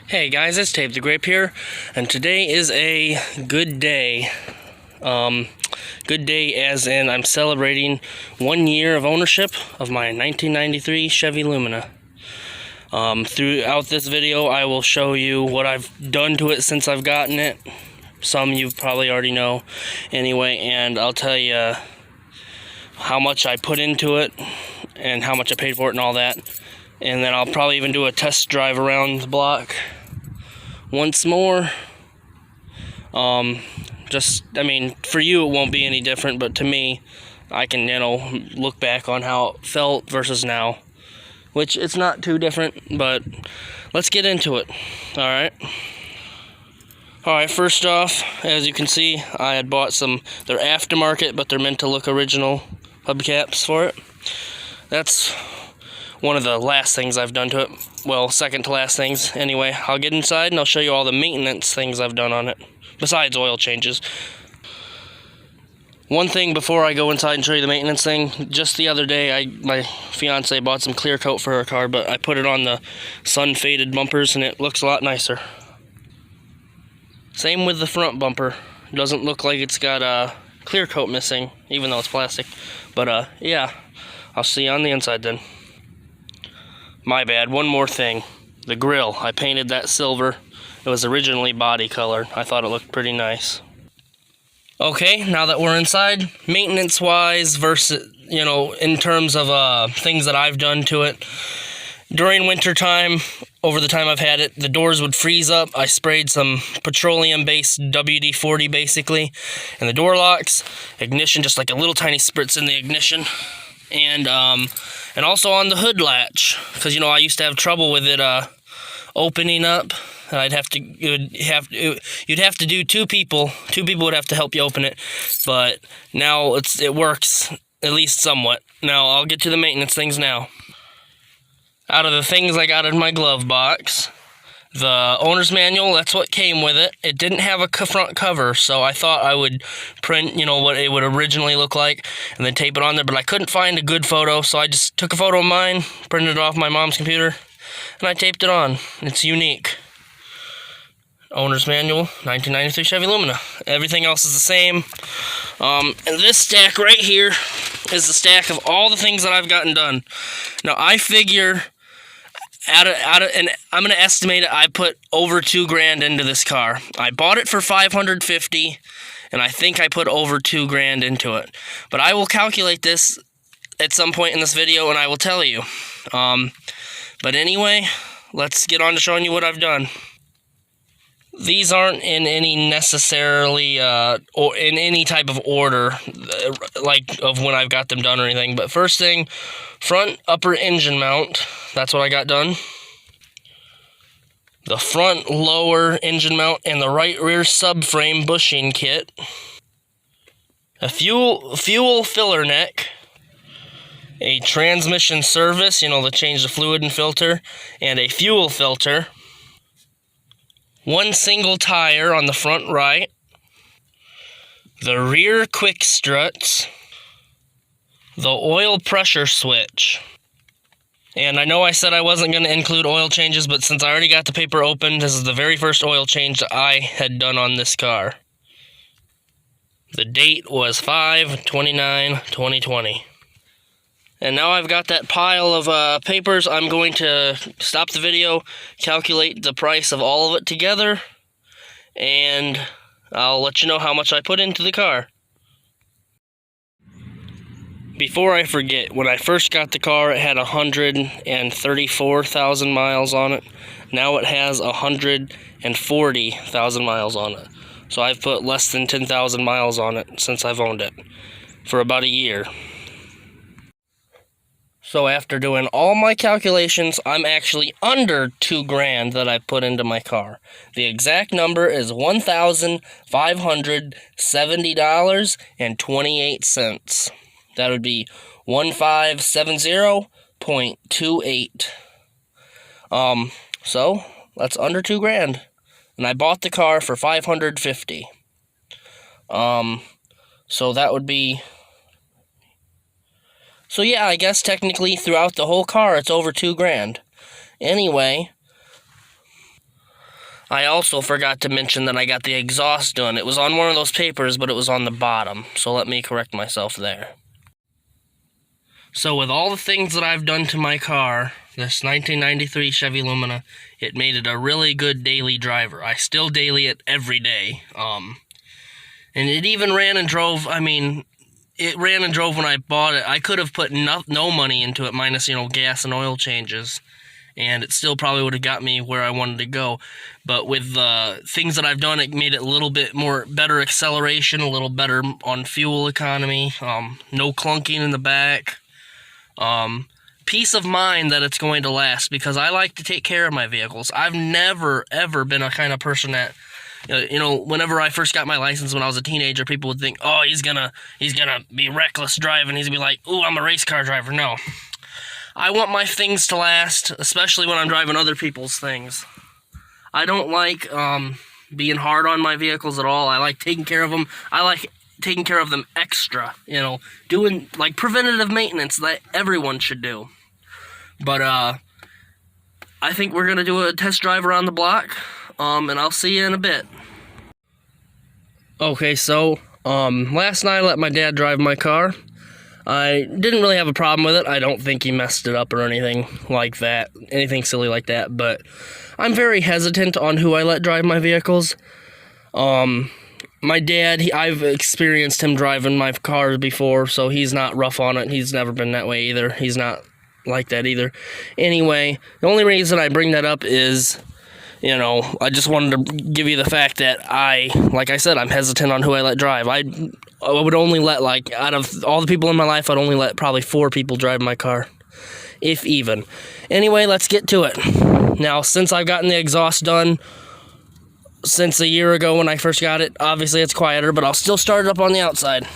Hey guys, it's Tape the Grape here, and today is a good day. Good day as in I'm celebrating 1 year of ownership of my 1993 Chevy Lumina. Throughout this video, I will show you what I've done to it since I've gotten it. Some you probably already know anyway, and I'll tell you how much I put into it and how much I paid for it and all that. And then I'll probably even do a test drive around the block once more. I mean, for you it won't be any different, but to me, I can, look back on how it felt versus now, which it's not too different, but let's get into it. Alright, first off, as you can see, I had bought they're aftermarket, but they're meant to look original hubcaps for it. That's one of the last things I've done to it. Well, second to last things. Anyway, I'll get inside and I'll show you all the maintenance things I've done on it, besides oil changes. One thing before I go inside and show you the maintenance thing, just the other day, my fiance bought some clear coat for her car, but I put it on the sun-faded bumpers and it looks a lot nicer. Same with the front bumper. It doesn't look like it's got a clear coat missing, even though it's plastic. But yeah, I'll see you on the inside then. My bad, one more thing. The grill, I painted that silver. It was originally body colored. I thought it looked pretty nice. Okay, now that we're inside, maintenance-wise versus, in terms of things that I've done to it. During winter time, over the time I've had it, the doors would freeze up. I sprayed some petroleum-based WD-40 basically, and the door locks, ignition, just like a little tiny spritz in the ignition. And also on the hood latch, because I used to have trouble with it opening up. You'd have to do two people would have to help you open it, but now it works at least somewhat. Now I'll get to the maintenance things now. Out of the things I got in my glove box, the owner's manual, that's what came with it. It didn't have a front cover, so I thought I would print, what it would originally look like, and then tape it on there, but I couldn't find a good photo, so I just took a photo of mine, printed it off my mom's computer, and I taped it on. It's unique. Owner's manual, 1993 Chevy Lumina. Everything else is the same. And this stack right here is the stack of all the things that I've gotten done. Now, I figure and I'm gonna estimate it, I put over $2,000 into this car. I bought it for $550, and I think I put over $2,000 into it. But I will calculate this at some point in this video, and I will tell you. But anyway, let's get on to showing you what I've done. These aren't in any necessarily, or in any type of order, like of when I've got them done or anything. But first thing, front upper engine mount, that's what I got done. The front lower engine mount and the right rear subframe bushing kit. A fuel filler neck. A transmission service, to change the fluid and filter. And a fuel filter. One single tire on the front right. The rear quick struts. The oil pressure switch. And I know I said I wasn't going to include oil changes, but since I already got the paper open, this is the very first oil change that I had done on this car. The date was 5/29/2020. And now I've got that pile of papers. I'm going to stop the video, calculate the price of all of it together, and I'll let you know how much I put into the car. Before I forget, when I first got the car, it had 134,000 miles on it. Now it has 140,000 miles on it. So I've put less than 10,000 miles on it since I've owned it, for about a year. So after doing all my calculations, I'm actually under $2,000 that I put into my car. The exact number is $1,570.28. That would be 1570.28. So that's under $2,000, and I bought the car for $550. So that would be. So yeah, I guess technically throughout the whole car, it's over $2,000. Anyway, I also forgot to mention that I got the exhaust done. It was on one of those papers, but it was on the bottom. So let me correct myself there. So with all the things that I've done to my car, this 1993 Chevy Lumina, it made it a really good daily driver. I still daily it every day. And it even ran and drove, it ran and drove when I bought it. I could have put no money into it, minus, gas and oil changes. And it still probably would have got me where I wanted to go. But with the things that I've done, it made it a little bit better acceleration, a little better on fuel economy, no clunking in the back. Peace of mind that it's going to last, because I like to take care of my vehicles. I've never, ever been a kind of person that, whenever I first got my license when I was a teenager, people would think, oh, he's gonna be reckless driving. He's gonna be like, ooh, I'm a race car driver. No. I want my things to last, especially when I'm driving other people's things. I don't like being hard on my vehicles at all. I like taking care of them. I like taking care of them extra, doing like preventative maintenance that everyone should do. But I think we're gonna do a test drive around the block, and I'll see you in a bit. Okay, so last night I let my dad drive my car. I didn't really have a problem with it. I don't think he messed it up or anything like that, anything silly like that, but I'm very hesitant on who I let drive my vehicles. My dad, I've experienced him driving my cars before, so he's not rough on it. He's never been that way either. He's not like that either. Anyway, the only reason I bring that up is, I just wanted to give you the fact that like I said, I'm hesitant on who I let drive. I would only let, out of all the people in my life, I'd only let probably 4 people drive my car, if even. Anyway, let's get to it. Now, since I've gotten the exhaust done, since a year ago when I first got it, obviously it's quieter, but I'll still start it up on the outside.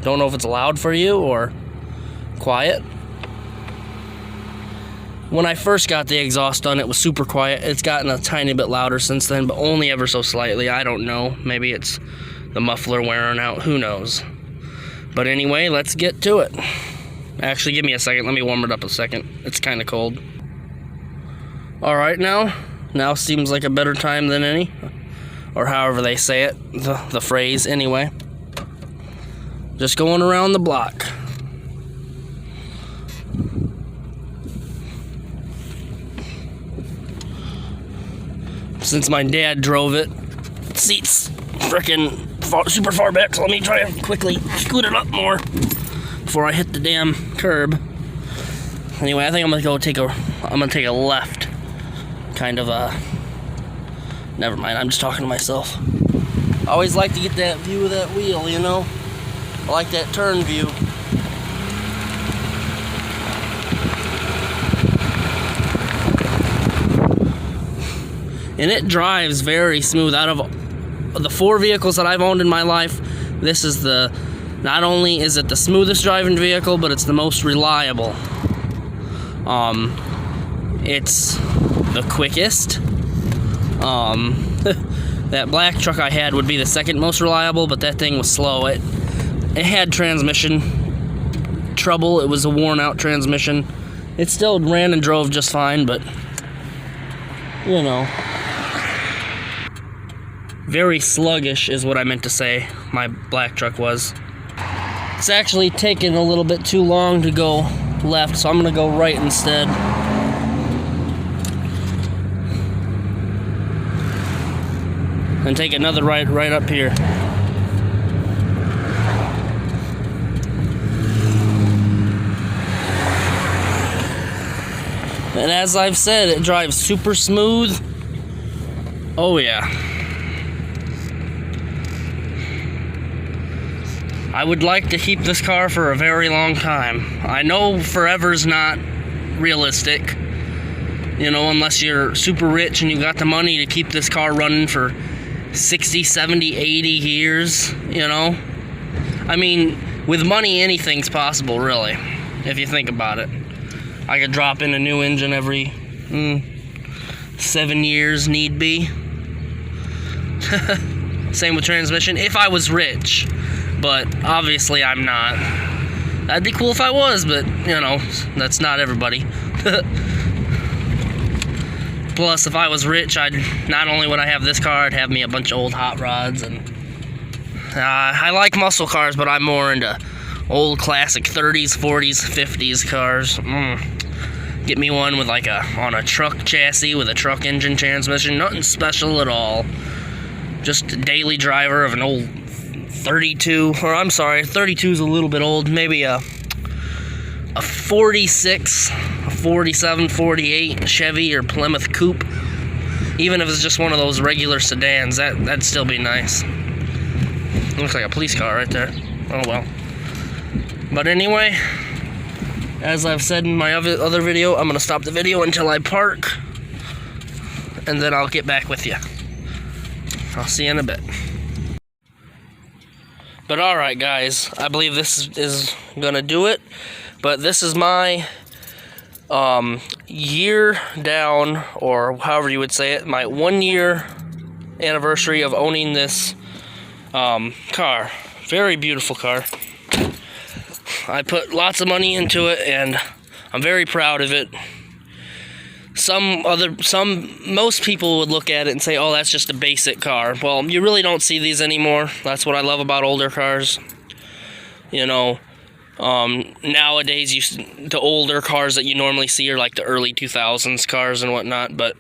Don't know if it's loud for you or quiet. When I first got the exhaust done, it was super quiet. It's gotten a tiny bit louder since then, but only ever so slightly. I don't know. Maybe it's the muffler wearing out. Who knows? But anyway, let's get to it. Actually, give me a second. Let me warm it up a second. It's kind of cold. Alright, now seems like a better time than any. Or however they say it. The phrase, anyway. Just going around the block. Since my dad drove it, seats frickin' super far back, so let me try to quickly scoot it up more before I hit the damn curb. Anyway, I think I'm gonna take a left. Kind of never mind, I'm just talking to myself. I always like to get that view of that wheel, I like that turn view. And it drives very smooth. Out of the 4 vehicles that I've owned in my life, this is not only is it the smoothest driving vehicle, but it's the most reliable. It's the quickest. That black truck I had would be the second most reliable, but that thing was slow. It had transmission trouble. It was a worn out transmission. It still ran and drove just fine, but very sluggish is what I meant to say my black truck was. It's actually taken a little bit too long to go left, so I'm gonna go right instead. And take another right up here. And as I've said, it drives super smooth. Oh yeah. I would like to keep this car for a very long time. I know forever's not realistic. Unless you're super rich and you got the money to keep this car running for 60, 70, 80 years, with money, anything's possible, really, if you think about it. I could drop in a new engine every 7 years, need be. Same with transmission, if I was rich. but obviously I'm not. That'd be cool if I was, but, you know, that's not everybody. Plus, if I was rich, not only would I have this car, I'd have me a bunch of old hot rods. And I like muscle cars, but I'm more into old classic 30s, 40s, 50s cars. Get me one with like on a truck chassis with a truck engine transmission. Nothing special at all. Just a daily driver of an old 32, or I'm sorry, 32 is a little bit old. Maybe a 46, a 47, 48 Chevy or Plymouth Coupe. Even if it's just one of those regular sedans, that'd still be nice. Looks like a police car right there. Oh well. But anyway, as I've said in my other video, I'm gonna stop the video until I park, and then I'll get back with you. I'll see you in a bit. But alright guys, I believe this is gonna do it. But this is my year down, or however you would say it, my 1 year anniversary of owning this car. Very beautiful car. I put lots of money into it, and I'm very proud of it. Most people would look at it and say, oh, that's just a basic car. Well, you really don't see these anymore. That's what I love about older cars. You know, nowadays, the older cars that you normally see are like the early 2000s cars and whatnot. But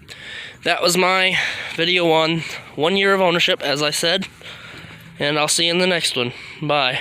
that was my video on 1 year of ownership, as I said. And I'll see you in the next one. Bye.